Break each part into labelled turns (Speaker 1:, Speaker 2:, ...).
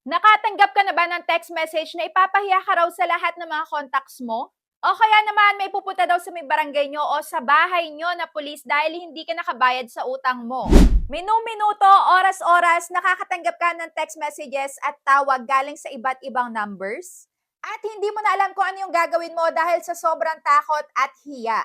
Speaker 1: Nakatanggap ka na ba ng text message na ipapahiya ka raw sa lahat ng mga contacts mo? O kaya naman may pupunta daw sa may barangay nyo o sa bahay nyo na pulis dahil hindi ka nakabayad sa utang mo. Minu-minuto, oras-oras, nakakatanggap ka ng text messages at tawag galing sa iba't ibang numbers. At hindi mo na alam kung ano yung gagawin mo dahil sa sobrang takot at hiya.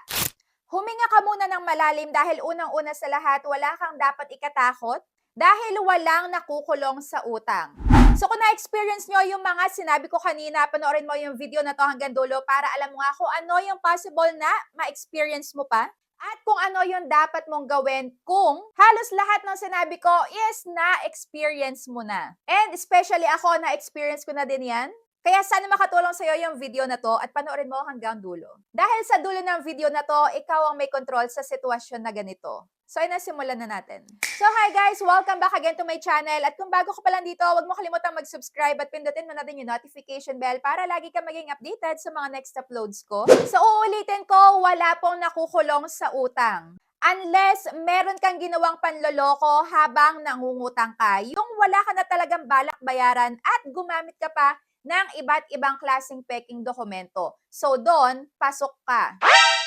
Speaker 1: Huminga ka muna ng malalim dahil unang-una sa lahat, wala kang dapat ikatakot dahil walang nakukulong sa utang. So kung na-experience nyo yung mga sinabi ko kanina, panoorin mo yung video na to hanggang dulo para alam mo nga kung ano yung possible na ma-experience mo pa at kung ano yung dapat mong gawin kung halos lahat ng sinabi ko is na-experience mo na. And especially ako, na-experience ko na din yan. Kaya sana makatulong sa'yo yung video na to at panoorin mo hanggang dulo. Dahil sa dulo ng video na to, ikaw ang may control sa sitwasyon na ganito. So, ay nasimulan na natin. So, hi guys! Welcome back again to my channel. At kung bago ka pa lang dito, huwag mo kalimutang mag-subscribe at pindutin mo na din yung notification bell para lagi ka maging updated sa mga next uploads ko. So, uulitin ko, wala pong nakukulong sa utang. Unless meron kang ginawang panloloko habang nangungutang ka, yung wala ka na talagang balak bayaran at gumamit ka pa ng iba't ibang klaseng peking dokumento. So, doon, pasok ka.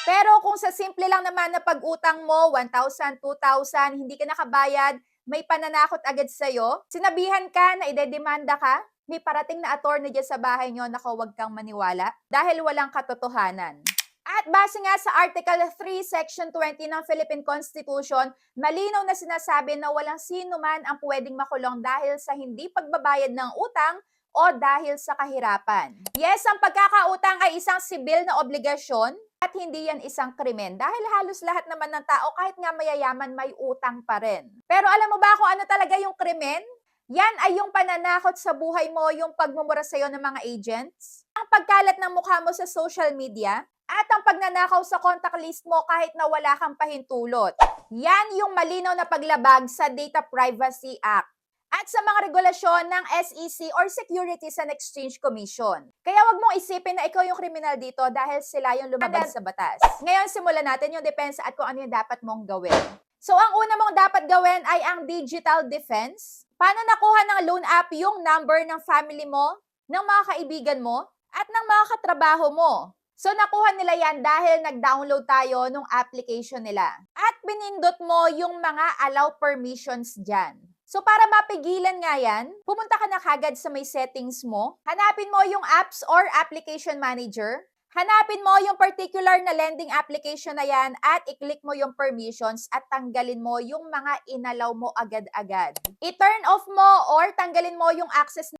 Speaker 1: Pero kung sa simple lang naman na pag-utang mo, 1,000, 2,000, hindi ka nakabayad, may pananakot agad sa'yo, sinabihan ka na idedemanda ka, may parating na attorney dyan sa bahay nyo, naku, huwag kang maniwala dahil walang katotohanan. At base nga sa Article 3, Section 20 ng Philippine Constitution, malinaw na sinasabi na walang sino man ang pwedeng makulong dahil sa hindi pagbabayad ng utang o dahil sa kahirapan. Yes, ang pagkakautang ay isang sibil na obligasyon at hindi yan isang krimen dahil halos lahat naman ng tao kahit nga mayayaman may utang pa rin. Pero alam mo ba kung ano talaga yung krimen? Yan ay yung pananakot sa buhay mo, yung pagmumura sa'yo ng mga agents, ang pagkalat ng mukha mo sa social media, at ang pagnanakaw sa contact list mo kahit na wala kang pahintulot. Yan yung malinaw na paglabag sa Data Privacy Act at sa mga regulasyon ng SEC or Securities and Exchange Commission. Kaya wag mong isipin na ikaw yung kriminal dito dahil sila yung lumabag sa batas. Ngayon, simulan natin yung depensa at kung ano yung dapat mong gawin. So, ang una mong dapat gawin ay ang digital defense. Paano nakuha ng loan app yung number ng family mo, ng mga kaibigan mo, at ng mga katrabaho mo? So, nakuha nila yan dahil nag-download tayo ng application nila. At pinindot mo yung mga allow permissions dyan. So, para mapigilan nga yan, pumunta ka na kagad sa may settings mo. Hanapin mo yung apps or application manager. Hanapin mo yung particular na lending application na yan at i-click mo yung permissions at tanggalin mo yung mga inalaw mo agad-agad. I-turn off mo or tanggalin mo yung access